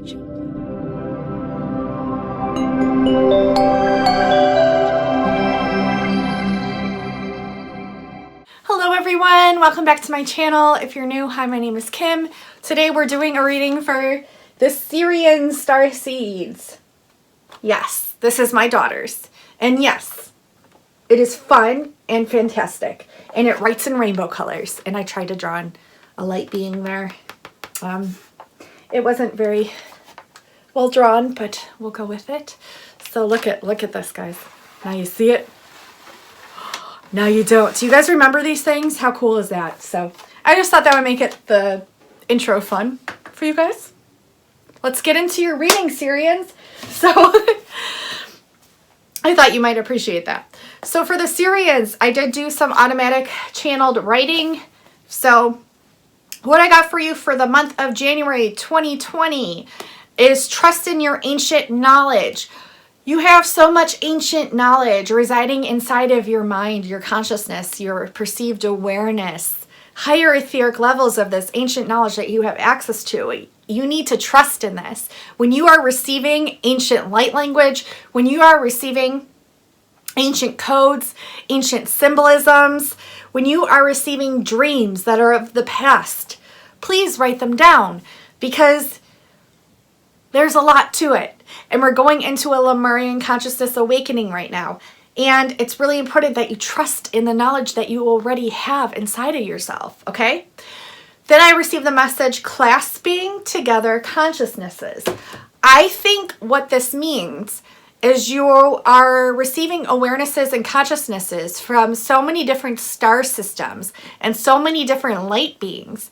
Hello everyone, welcome back to my channel. If you're new, hi, my name is Kim. Today we're doing a reading for the Sirian star seeds. Yes, this is my daughter's. And yes, it is fun and fantastic. And it writes in rainbow colors. And I tried to draw in a light being there. It wasn't very well drawn, but we'll go with it. So look at this, guys. Now you see it. Now you don't. Do you guys remember these things? How cool is that? So I just thought that would make it the intro fun for you guys. Let's get into your reading, Sirians. So I thought you might appreciate that. So for the Sirians, I did do some automatic channeled writing. So what I got for you for the month of January 2020 is trust in your ancient knowledge. You have so much ancient knowledge residing inside of your mind, your consciousness, your perceived awareness, higher etheric levels of this ancient knowledge that you have access to. You need to trust in this. When you are receiving ancient light language, when you are receiving ancient codes, ancient symbolisms, when you are receiving dreams that are of the past, please write them down because there's a lot to it. And we're going into a Lemurian consciousness awakening right now. And it's really important that you trust in the knowledge that you already have inside of yourself, okay? Then I received the message, clasping together consciousnesses. I think what this means is you are receiving awarenesses and consciousnesses from so many different star systems and so many different light beings.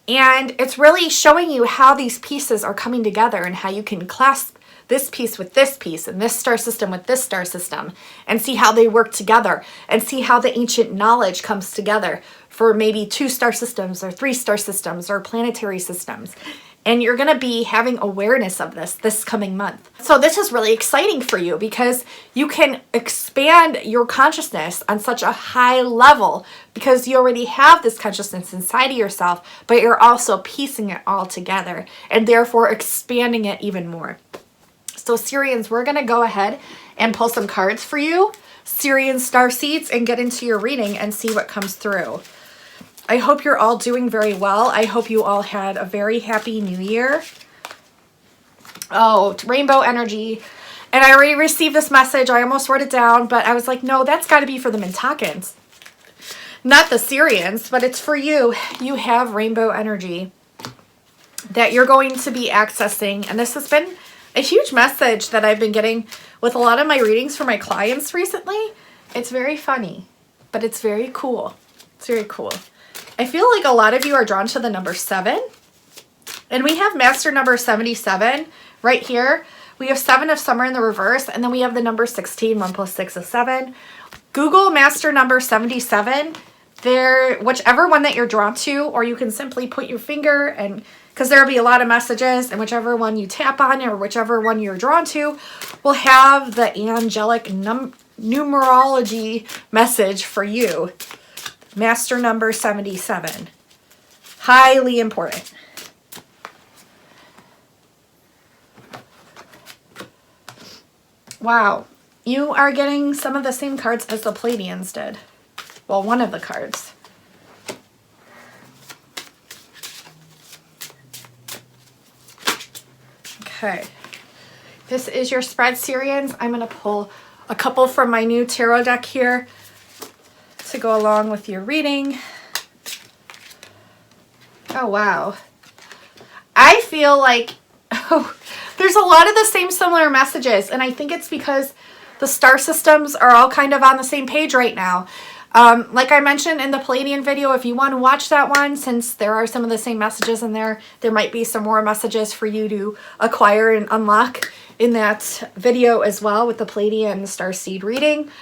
And it's really showing you how these pieces are coming together and how you can clasp this piece with this piece and this star system with this star system and see how they work together and see how the ancient knowledge comes together for maybe 2 star systems or 3 star systems or planetary systems. And you're going to be having awareness of this coming month. So this is really exciting for you because you can expand your consciousness on such a high level because you already have this consciousness inside of yourself, but you're also piecing it all together and therefore expanding it even more. So Sirians, we're going to go ahead and pull some cards for you, Sirian star seeds, and get into your reading and see what comes through. I hope you're all doing very well. I hope you all had a very happy new year. Oh, rainbow energy. And I already received this message. I almost wrote it down, but I was like, no, that's got to be for the Mintakans. Not the Sirians, but it's for you. You have rainbow energy that you're going to be accessing. And this has been a huge message that I've been getting with a lot of my readings for my clients recently. It's very funny, but it's very cool. It's very cool. I feel like a lot of you are drawn to the number 7. And we have master number 77 right here. We have 7 of summer in the reverse. And then we have the number 16, 1 plus 6 is 7. Google master number 77. Whichever one that you're drawn to, or you can simply put your finger and because there will be a lot of messages, and whichever one you tap on or whichever one you're drawn to will have the angelic numerology message for you. Master number 77. Highly important. Wow. You are getting some of the same cards as the Pleiadians did. Well, one of the cards. Okay. This is your spread, Sirians. I'm going to pull a couple from my new tarot deck here to go along with your reading. Oh, wow. I feel like there's a lot of the same similar messages, and I think it's because the star systems are all kind of on the same page right now. Like I mentioned in the Pleiadian video, if you want to watch that one, since there are some of the same messages in there, there might be some more messages for you to acquire and unlock in that video as well with the Pleiadian starseed reading.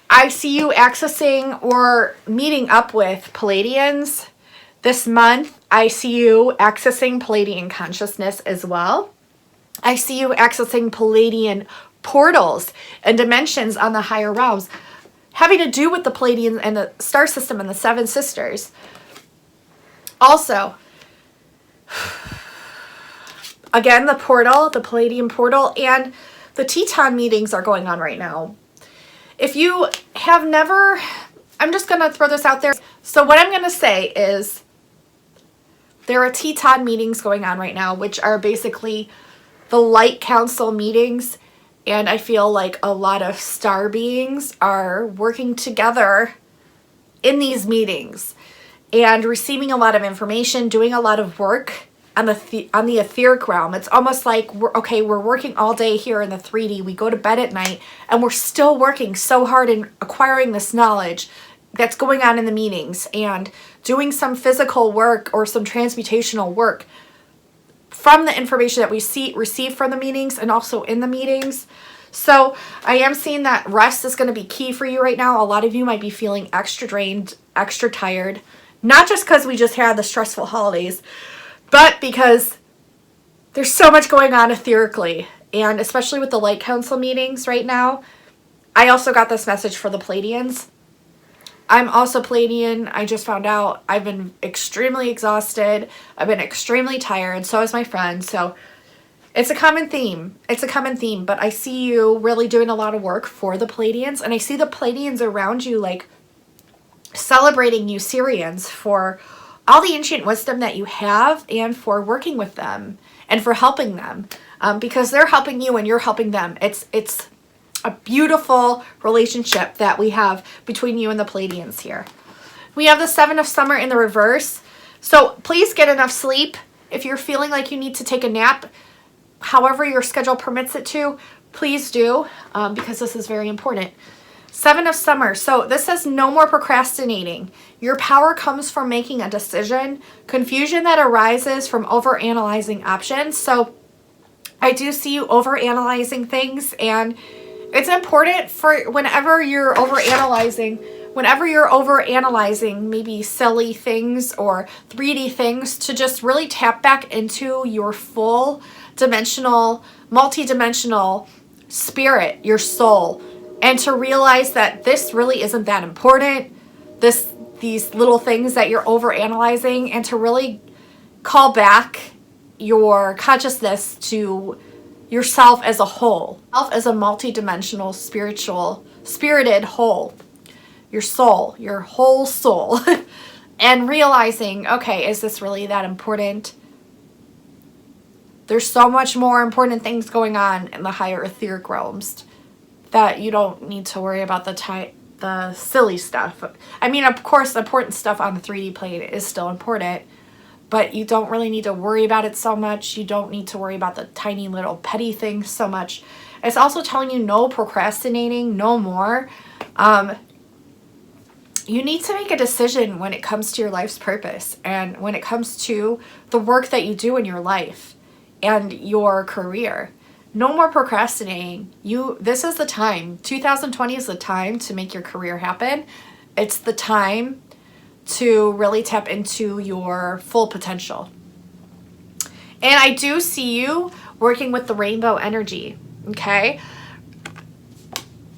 I see you accessing or meeting up with Pleiadians this month. I see you accessing Pleiadian consciousness as well. I see you accessing Pleiadian portals and dimensions on the higher realms, having to do with the Pleiadians and the star system and the 7 sisters. Also, again, the portal, the Palladium portal, and the Teton meetings are going on right now. If you have never, I'm just going to throw this out there. So what I'm going to say is there are Teton meetings going on right now, which are basically the Light Council meetings. And I feel like a lot of star beings are working together in these meetings and receiving a lot of information, doing a lot of work on the etheric realm. It's almost like, we're working all day here in the 3D. We go to bed at night and we're still working so hard in acquiring this knowledge that's going on in the meetings and doing some physical work or some transmutational work from the information that we receive from the meetings and also in the meetings. So I am seeing that rest is going to be key for you right now. A lot of you might be feeling extra drained, extra tired, not just because we just had the stressful holidays, but because there's so much going on etherically, and especially with the Light Council meetings right now. I also got this message for the Pleiadians. I'm also Pleiadian. I just found out I've been extremely exhausted. I've been extremely tired. So is my friend. So it's a common theme. It's a common theme. But I see you really doing a lot of work for the Pleiadians. And I see the Pleiadians around you like celebrating you Sirians for all the ancient wisdom that you have and for working with them and for helping them. Because they're helping you and you're helping them. It's a beautiful relationship that we have between you and the Pleiadians here. We have the Seven of Summer in the reverse. So please get enough sleep. If you're feeling like you need to take a nap, however your schedule permits it to, please do, because this is very important. Seven of Summer. So this says no more procrastinating. Your power comes from making a decision. Confusion that arises from overanalyzing options. So I do see you overanalyzing things, and it's important for whenever you're overanalyzing maybe silly things or 3D things, to just really tap back into your full dimensional, multi-dimensional spirit, your soul, and to realize that this really isn't that important, these little things that you're overanalyzing, and to really call back your consciousness to yourself as a whole, as a multi-dimensional, spirited whole, your soul, your whole soul, and realizing, okay, is this really that important? There's so much more important things going on in the higher etheric realms that you don't need to worry about the silly stuff. I mean, of course, important stuff on the 3D plane is still important, but you don't really need to worry about it so much. You don't need to worry about the tiny little petty things so much. It's also telling you no procrastinating, no more. You need to make a decision when it comes to your life's purpose and when it comes to the work that you do in your life and your career. No more procrastinating. This is the time. 2020 is the time to make your career happen. It's the time to really tap into your full potential. And I do see you working with the rainbow energy, okay?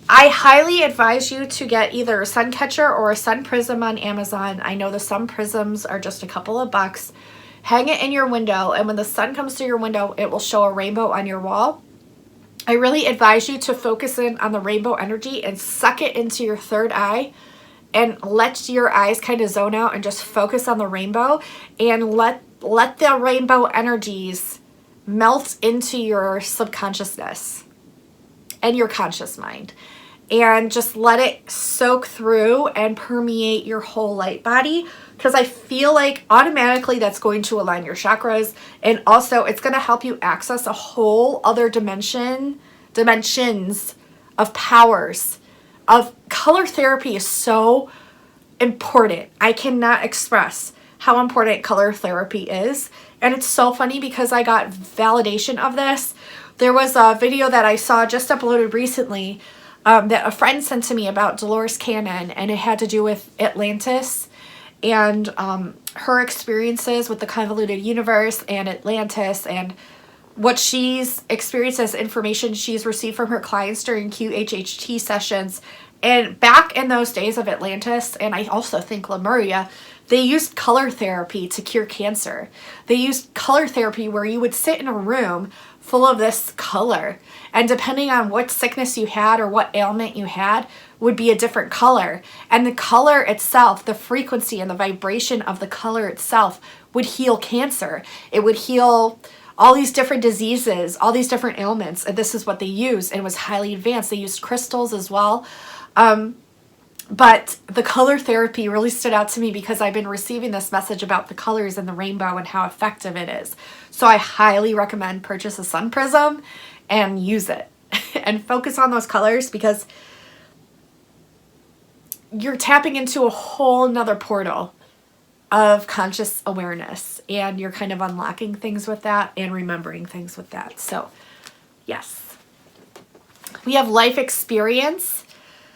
I highly advise you to get either a sun catcher or a sun prism on Amazon. I know the sun prisms are just a couple of bucks. Hang it in your window, and when the sun comes through your window, it will show a rainbow on your wall. I really advise you to focus in on the rainbow energy and suck it into your third eye and let your eyes kind of zone out and just focus on the rainbow, and let the rainbow energies melt into your subconsciousness and your conscious mind, and just let it soak through and permeate your whole light body, because I feel like automatically that's going to align your chakras, and also it's going to help you access a whole other dimensions of powers. Of color therapy is so important. I cannot express how important color therapy is, and it's so funny because I got validation of this. There was a video that I saw just uploaded recently that a friend sent to me about Dolores Cannon, and it had to do with Atlantis and her experiences with the convoluted universe and Atlantis, and what she's experienced as information she's received from her clients during QHHT sessions. And back in those days of Atlantis, and I also think Lemuria, They used color therapy to cure cancer. They used color therapy where you would sit in a room full of this color, and depending on what sickness you had or what ailment you had would be a different color. And the color itself, the frequency and the vibration of the color itself would heal cancer. It would heal all these different diseases, all these different ailments. And this is what they used, and it was highly advanced. They used crystals as well. But the color therapy really stood out to me because I've been receiving this message about the colors in the rainbow and how effective it is. So I highly recommend purchase a sun prism and use it and focus on those colors, because you're tapping into a whole nother portal of conscious awareness, and you're kind of unlocking things with that and remembering things with that. So yes, we have life experience.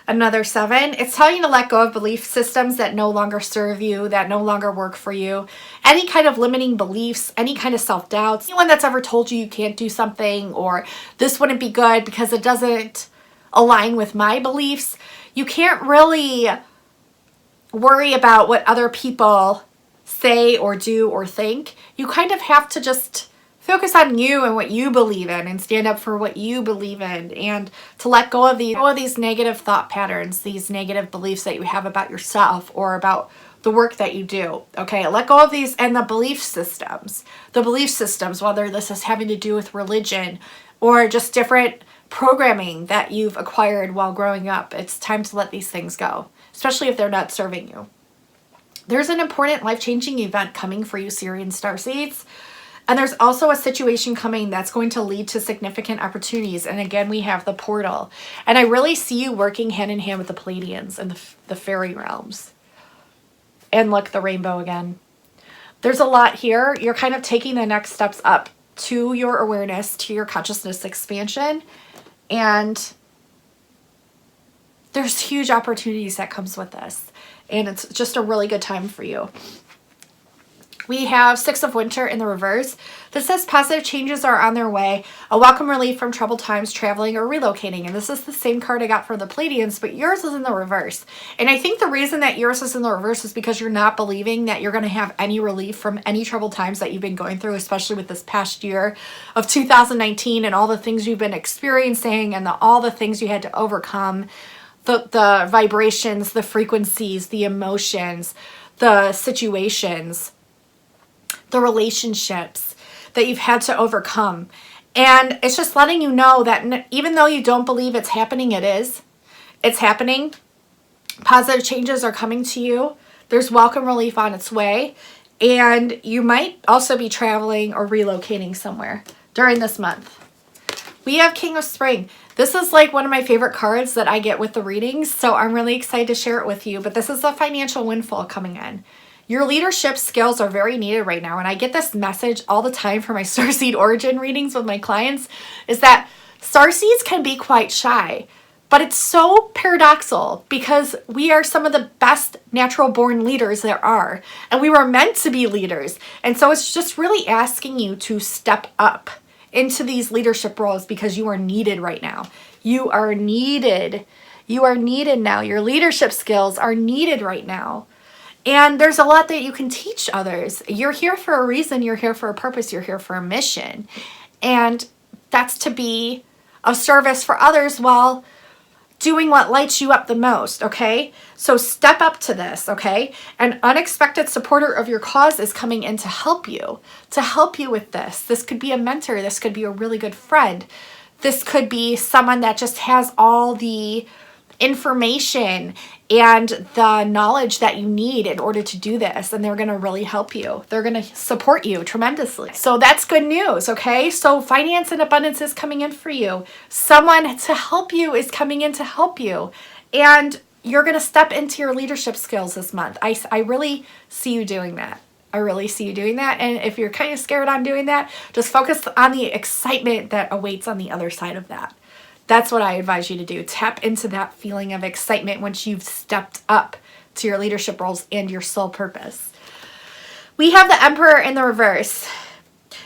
Another 7, it's telling you to let go of belief systems that no longer serve you, that no longer work for you. Any kind of limiting beliefs, any kind of self-doubts, anyone that's ever told you you can't do something, or this wouldn't be good because it doesn't align with my beliefs. You can't really worry about what other people say or do or think. You kind of have to just focus on you and what you believe in, and stand up for what you believe in, and to let go of these negative thought patterns, these negative beliefs that you have about yourself or about the work that you do. Okay, let go of these, and the belief systems, whether this is having to do with religion or just different programming that you've acquired while growing up. It's time to let these things go, especially if they're not serving you. There's an important life-changing event coming for you, Sirian starseeds. And there's also a situation coming that's going to lead to significant opportunities. And again, we have the portal. And I really see you working hand in hand with the Pleiadians and the fairy realms. And look, the rainbow again. There's a lot here. You're kind of taking the next steps up to your awareness, to your consciousness expansion. And there's huge opportunities that comes with this. And it's just a really good time for you. We have 6 of Winter in the reverse. This says positive changes are on their way. A welcome relief from troubled times, traveling, or relocating. And this is the same card I got for the Pleiadians, but yours is in the reverse. And I think the reason that yours is in the reverse is because you're not believing that you're going to have any relief from any troubled times that you've been going through, especially with this past year of 2019 and all the things you've been experiencing and all the things you had to overcome. The vibrations, the frequencies, the emotions, the situations, the relationships that you've had to overcome. And it's just letting you know that even though you don't believe it's happening, it is. It's happening. Positive changes are coming to you. There's welcome relief on its way. And you might also be traveling or relocating somewhere during this month. We have King of Spring. This is like one of my favorite cards that I get with the readings, so I'm really excited to share it with you. But this is a financial windfall coming in. Your leadership skills are very needed right now, and I get this message all the time for my starseed origin readings with my clients, is that starseeds can be quite shy. But it's so paradoxical because we are some of the best natural born leaders there are, and we were meant to be leaders. And so it's just really asking you to step up into these leadership roles because you are needed right now. You are needed. You are needed now. Your leadership skills are needed right now. And there's a lot that you can teach others. You're here for a reason. You're here for a purpose. You're here for a mission. And that's to be of service for others while doing what lights you up the most, okay? So step up to this, okay? An unexpected supporter of your cause is coming in to help you with this. This could be a mentor. This could be a really good friend. This could be someone that just has all the information and the knowledge that you need in order to do this, and they're going to really help you. They're going to support you tremendously. So that's good news, okay? So finance and abundance is coming in for you. Someone to help you is coming in to help you, and you're going to step into your leadership skills this month. I really see you doing that. I really see you doing that. And if you're kind of scared on doing that, just focus on the excitement that awaits on the other side of that. That's what I advise you to do. Tap into that feeling of excitement once you've stepped up to your leadership roles and your soul purpose. We have the Emperor in the reverse.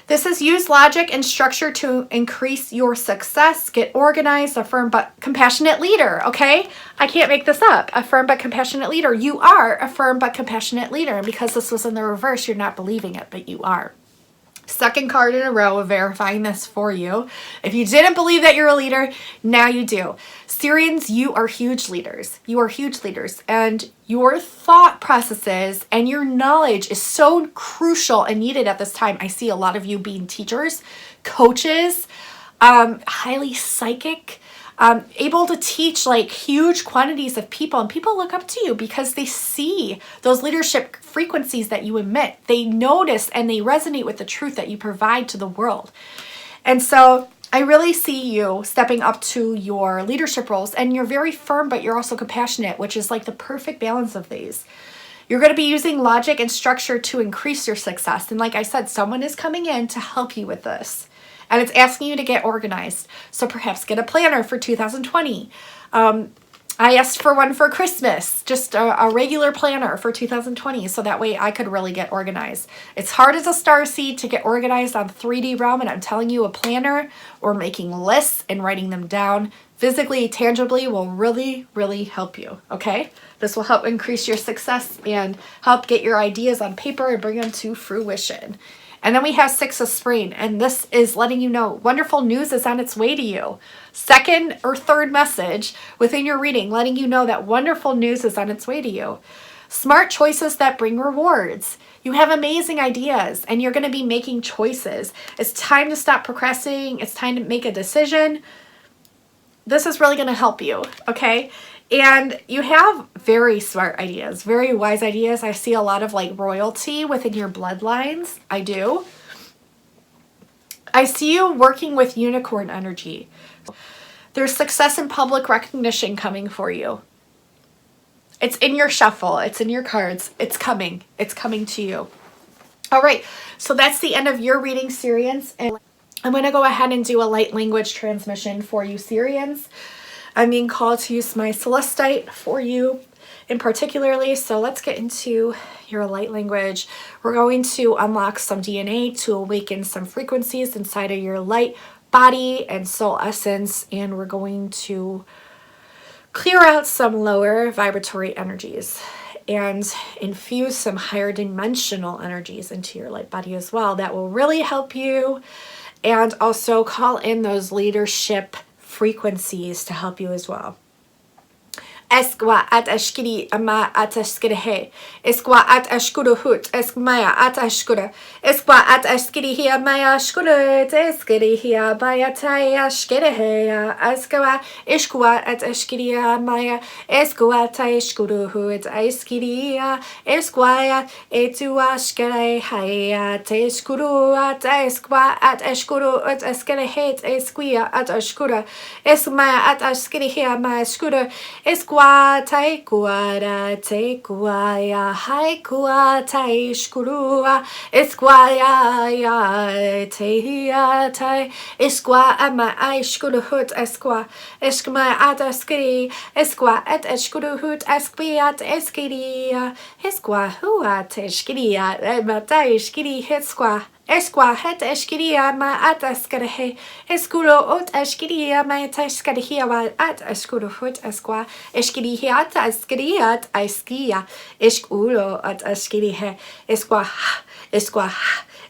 This is use logic and structure to increase your success. Get organized, a firm but compassionate leader, okay? I can't make this up. A firm but compassionate leader. You are a firm but compassionate leader. And because this was in the reverse, you're not believing it, but you are. Second card in a row of verifying this for you. If you didn't believe that you're a leader, now you do. Sirians, you are huge leaders. You are huge leaders. And your thought processes and your knowledge is so crucial and needed at this time. I see a lot of you being teachers, coaches, highly psychic, able to teach like huge quantities of people, and people look up to you because they see those leadership frequencies that you emit. They notice and they resonate with the truth that you provide to the world. And so I really see you stepping up to your leadership roles, and you're very firm, but you're also compassionate, which is like the perfect balance of these. You're going to be using logic and structure to increase your success. And like I said, someone is coming in to help you with this. And it's asking you to get organized. So perhaps get a planner for 2020. I asked for one for Christmas, just a regular planner for 2020. So that way I could really get organized. It's hard as a starseed to get organized on the 3D realm. And I'm telling you, a planner or making lists and writing them down physically, tangibly will really, really help you. Okay? This will help increase your success and help get your ideas on paper and bring them to fruition. And then we have Six of Spring, and this is letting you know wonderful news is on its way to you. Second or third message within your reading, letting you know that wonderful news is on its way to you. Smart choices that bring rewards. You have amazing ideas, and you're going to be making choices. It's time to stop procrastinating. It's time to make a decision. This is really going to help you, okay? And you have very smart ideas, very wise ideas. I see a lot of like royalty within your bloodlines. I do. I see you working with unicorn energy. There's success and public recognition coming for you. It's in your shuffle. It's in your cards. It's coming. It's coming to you. All right. So that's the end of your reading, Sirians. And I'm going to go ahead and do a light language transmission for you, Sirians. I'm being called to use my Celestite for you in particularly. So let's get into your light language. We're going to unlock some DNA to awaken some frequencies inside of your light body and soul essence. And we're going to clear out some lower vibratory energies and infuse some higher dimensional energies into your light body as well. That will really help you, and also call in those leadership frequencies to help you as well. Eskwa at ashkiri ama at ashkiri Eskwa at ashkuru hut eskmaya at ashkura Eskwa at ashkiri hia maya ashkura eskiri hia baya tai ashkiri hia Eskwa ishkwa at ashkiri maya Eskwa tai ashkuru hut eskiri Eskwa etu ashkiri hia te ashkuru at Eskwa at ashkuru at eskiri het eskia at ashkura Eskmaya at ashkiri hia maya ashkura Eskwa tai kuara te kuaya hai kua tai shkurua esquaya ya te ya tai esqua ama ai shkuru hut esqua eskma at eskiri esqua at eskuru hut esquiat eskiria esqua hua te skiria matai skiri hetsqua Esqua het esquiria ma at escarehe escuro ot esquiria ma tascarehia at escuro hut esqua esquiriat esquiriat esquia esculo at esquirihe esqua esqua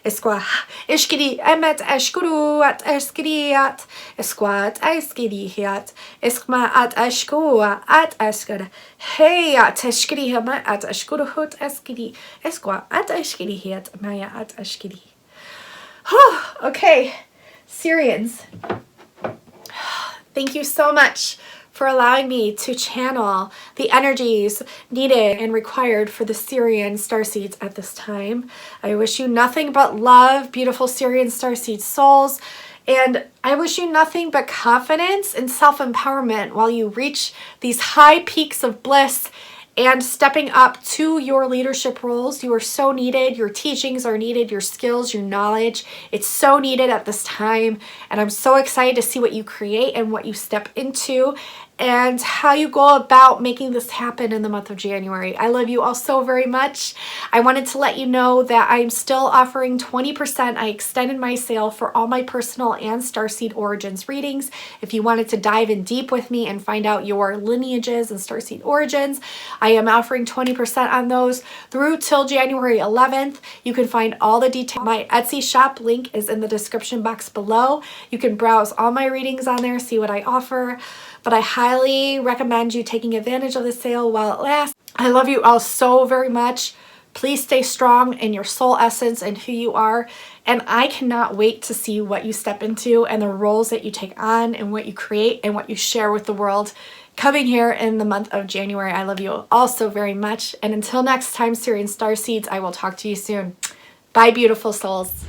esqua esquiri emet escuru at esquiriat esquat esquiriat esqma at esqua at escar hey at esquiriha ma at escuro hut esquiri esqua at esquiriat maya at esquiri. Okay, Sirians, thank you so much for allowing me to channel the energies needed and required for the Sirian starseeds at this time. I wish you nothing but love, beautiful Sirian starseed souls, and I wish you nothing but confidence and self-empowerment while you reach these high peaks of bliss and stepping up to your leadership roles. You are so needed. Your teachings are needed. Your skills, your knowledge. It's so needed at this time. And I'm so excited to see what you create and what you step into. and how you go about making this happen in the month of January. I love you all so very much. I wanted to let you know that I'm still offering 20%. I extended my sale for all my personal and Starseed Origins readings. If you wanted to dive in deep with me and find out your lineages and Starseed Origins, I am offering 20% on those through till January 11th. You can find all the details. My Etsy shop link is in the description box below. You can browse all my readings on there, see what I offer. But I highly recommend you taking advantage of the sale while it lasts. I love you all so very much. Please stay strong in your soul essence and who you are. And I cannot wait to see what you step into and the roles that you take on and what you create and what you share with the world coming here in the month of January. I love you all so very much. And until next time, Sirian Starseeds, I will talk to you soon. Bye, beautiful souls.